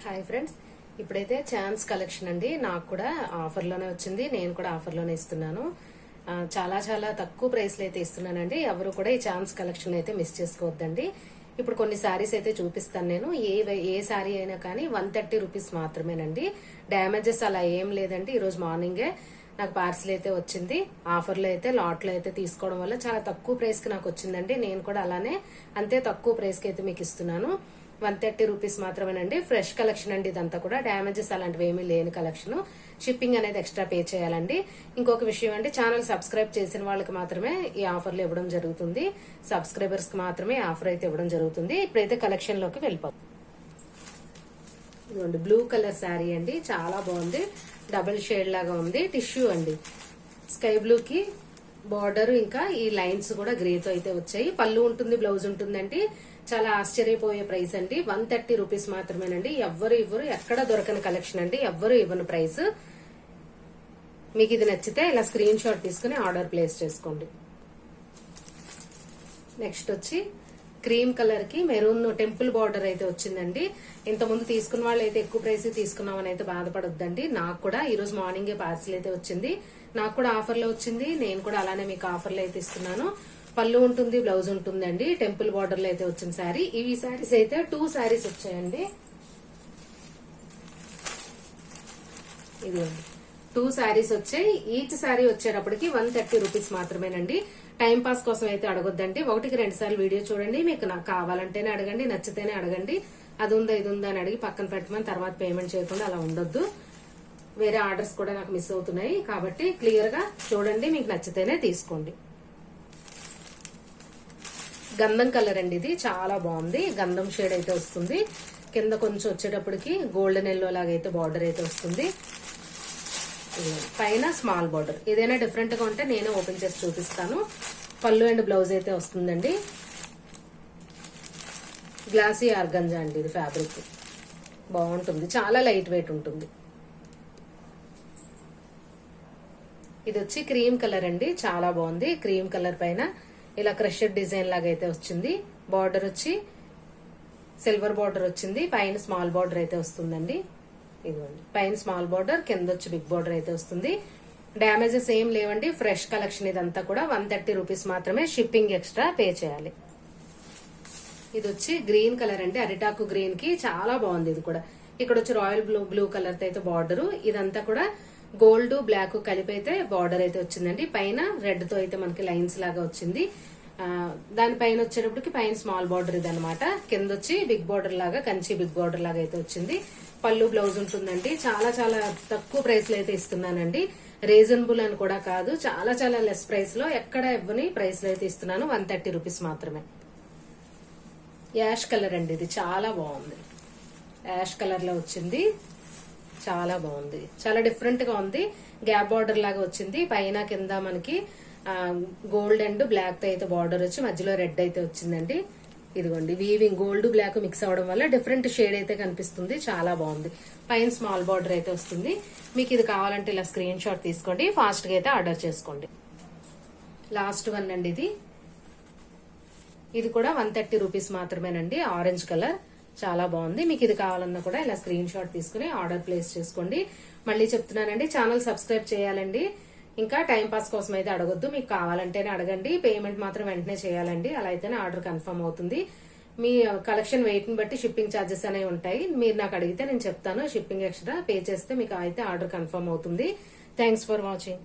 Hi friends, ఇప్పుడైతే chance collection అండి. నాకు కూడా ఆఫర్లోనే వచ్చింది. నేను కూడా ఆఫర్లోనే ఇస్తున్నాను. చాలా చాలా తక్కువ ప్రైస్లో అయితే ఇస్తున్నానండి. ఎవరు కూడా ఈ ఛాన్స్ కలెక్షన్ అయితే మిస్ చేసుకోవద్దండి. ఇప్పుడు కొన్ని శారీస్ అయితే చూపిస్తాను నేను. ఏ శారీ అయినా కానీ 130 రూపీస్ మాత్రమేనండి. డ్యామేజెస్ అలా ఏం లేదండి. ఈరోజు మార్నింగే నాకు పార్సిల్ అయితే వచ్చింది. ఆఫర్లో అయితే లాట్లో అయితే తీసుకోవడం వల్ల చాలా తక్కువ ప్రైస్ కి నాకు వచ్చిందండి. నేను కూడా అలానే అంతే తక్కువ ప్రైస్ కి అయితే మీకు ఇస్తున్నాను. 130 రూపీస్ మాత్రమేనండి. ఫ్రెష్ కలెక్షన్ అండి. ఇదంతా కూడా డ్యామేజెస్ అలాంటివి ఏమీ లేని కలెక్షన్. షిప్పింగ్ అనేది ఎక్స్ట్రా పే చేయాలండి. ఇంకొక విషయం అంటే ఛానల్ సబ్స్క్రైబ్ చేసిన వాళ్ళకి మాత్రమే ఈ ఆఫర్లు ఇవ్వడం జరుగుతుంది. సబ్స్క్రైబర్స్ కి మాత్రమే ఆఫర్ అయితే ఇవ్వడం జరుగుతుంది. ఇప్పుడైతే కలెక్షన్ లోకి వెళ్ళిపోతాం. ఇదిగోండి, బ్లూ కలర్ శారీ అండి. చాలా బాగుంది. డబుల్ షేడ్ లాగా ఉంది. టిష్యూ అండి. స్కై బ్లూ కి బార్డర్ ఇంకా ఈ లైన్స్ కూడా గ్రేతో అయితే వచ్చాయి. పళ్ళు ఉంటుంది, బ్లౌజ్ ఉంటుందండి. చాలా ఆశ్చర్యపోయే ప్రైస్ అండి. 130 రూపీస్ మాత్రమేనండి. ఎవ్వరు ఇవ్వరు, ఎక్కడ దొరకని కలెక్షన్ అండి. ఎవ్వరు ఇవ్వని ప్రైస్. మీకు ఇది నచ్చితే ఇలా స్క్రీన్ షాట్ తీసుకుని ఆర్డర్ ప్లేస్ చేసుకోండి. నెక్స్ట్ వచ్చి క్రీమ్ కలర్ కి మెరూన్ టెంపుల్ బార్డర్ అయితే వచ్చిందండి. ఇంతకుముందు తీసుకున్న వాళ్ళు అయితే ఎక్కువ ప్రైస్ తీసుకున్నామని అయితే బాధపడొద్దండి. నాకు కూడా ఈ రోజు మార్నింగే పార్సిల్ అయితే వచ్చింది. నాకు కూడా ఆఫర్ లో వచ్చింది. నేను కూడా అలానే మీకు ఆఫర్లు అయితే ఇస్తున్నాను. పళ్ళు ఉంటుంది, బ్లౌజ్ ఉంటుందండి. టెంపుల్ బార్డర్ లో అయితే వచ్చిన శారీ. ఇవి శారీస్ అయితే 2 శారీస్ వచ్చాయండి. ఇదిగోండి, 2 శారీస్ వచ్చాయి. ఈచ్ శారీ వచ్చేటప్పటికి 130 రూపీస్ మాత్రమేనండి. టైం పాస్ కోసం అయితే అడగొద్దండి. 1-2 సార్లు వీడియో చూడండి. మీకు నాకు కావాలంటేనే అడగండి, నచ్చితేనే అడగండి. అది ఉందా ఇది ఉందా అని అడిగి పక్కన పెట్టమని తర్వాత పేమెంట్ చేయకుండా అలా ఉండొద్దు. వేరే ఆర్డర్స్ కూడా నాకు మిస్ అవుతున్నాయి కాబట్టి క్లియర్ గా చూడండి. మీకు నచ్చితేనే తీసుకోండి. గంధం కలర్ అండి. ఇది చాలా బాగుంది. గంధం షేడ్ అయితే వస్తుంది. కింద కొంచెం వచ్చేటప్పటికి గోల్డెన్ ఎల్లో లాగా అయితే బార్డర్ అయితే వస్తుంది. పైన స్మాల్ బార్డర్. ఏదైనా డిఫరెంట్ గా ఉంటే నేనే ఓపెన్ చేసి చూపిస్తాను. పళ్ళు అండ్ బ్లౌజ్ అయితే వస్తుందండి. గ్లాసీ ఆర్గంజా అండి. ఇది ఫ్యాబ్రిక్ బాగుంటుంది. చాలా లైట్ వెయిట్ ఉంటుంది. ఇది వచ్చి క్రీమ్ కలర్ అండి. చాలా బాగుంది. క్రీమ్ కలర్ పైన ఇలా క్రషెడ్ డిజైన్ లాగా అయితే వచ్చింది. బార్డర్ వచ్చి సిల్వర్ బార్డర్ వచ్చింది. పైన స్మాల్ బార్డర్ అయితే వస్తుందండి. ఇదిగోండి, పైన స్మాల్ బార్డర్, కింద వచ్చి బిగ్ బార్డర్ అయితే వస్తుంది. డ్యామేజెస్ ఏం లేవండి. ఫ్రెష్ కలెక్షన్ ఇదంతా కూడా 130 రూపీస్ మాత్రమే. షిప్పింగ్ ఎక్స్ట్రా పే చేయాలి. ఇది వచ్చి గ్రీన్ కలర్ అండి. అరిటాకు గ్రీన్ కి చాలా బాగుంది. ఇది కూడా ఇక్కడ వచ్చి రాయల్ బ్లూ కలర్ తో అయితే బార్డర్. ఇదంతా కూడా గోల్డ్ బ్లాక్ కలిపి అయితే బార్డర్ అయితే వచ్చిందండి. పైన రెడ్ తో అయితే మనకి లైన్స్ లాగా వచ్చింది. దానిపైన వచ్చేటప్పటికి పైన స్మాల్ బార్డర్ ఇది అనమాట. కింద వచ్చి బిగ్ బార్డర్ లాగా కంచి బిగ్ బార్డర్ లాగా అయితే వచ్చింది. పళ్ళు బ్లౌజ్ ఉంటుందండి. చాలా చాలా తక్కువ ప్రైస్ లో అయితే ఇస్తున్నానండి. రీజనబుల్ అని కూడా కాదు, చాలా చాలా లెస్ ప్రైస్ లో, ఎక్కడ ఇవ్వని ప్రైస్ లో అయితే ఇస్తున్నాను. 130 రూపీస్ మాత్రమే. యాష్ కలర్ అండి. ఇది చాలా బాగుంది. యాష్ కలర్ లో వచ్చింది. చాలా బాగుంది. చాలా డిఫరెంట్ గా ఉంది. గ్యాప్ బార్డర్ లాగా వచ్చింది. పైన కింద మనకి గోల్డ్ అండ్ బ్లాక్ తో అయితే బార్డర్ వచ్చి మధ్యలో రెడ్ అయితే వచ్చిందండి. ఇదిగోండి, వీవింగ్ గోల్డ్ బ్లాక్ మిక్స్ అవడం వల్ల డిఫరెంట్ షేడ్ అయితే కనిపిస్తుంది. చాలా బాగుంది. పైన స్మాల్ బార్డర్ అయితే వస్తుంది. మీకు ఇది కావాలంటే ఇలా స్క్రీన్ షాట్ తీసుకోండి. ఫాస్ట్ గా అయితే ఆర్డర్ చేసుకోండి. లాస్ట్ వన్ అండి. ఇది కూడా 130 రూపీస్ మాత్రమేనండి. ఆరెంజ్ కలర్ చాలా బాగుంది. మీకు ఇది కావాలన్నా కూడా ఇలా స్క్రీన్ షాట్ తీసుకుని ఆర్డర్ ప్లేస్ చేసుకోండి. మళ్ళీ చెప్తున్నానండి, ఛానల్ సబ్స్క్రైబ్ చేయాలండి. ఇంకా టైం పాస్ కోసం అయితే అడగొద్దు. మీకు కావాలంటేనే అడగండి. పేమెంట్ మాత్రం వెంటనే చేయాలండి. అలా అయితేనే ఆర్డర్ కన్ఫర్మ్ అవుతుంది. మీ కలెక్షన్ వెయిట్ ని బట్టి షిప్పింగ్ ఛార్జెస్ అనేవి ఉంటాయి. మీరు నాకు అడిగితే నేను చెప్తాను. షిప్పింగ్ ఎక్స్ట్రా పే చేస్తే మీకు అయితే ఆర్డర్ కన్ఫర్మ్ అవుతుంది. Thanks for watching.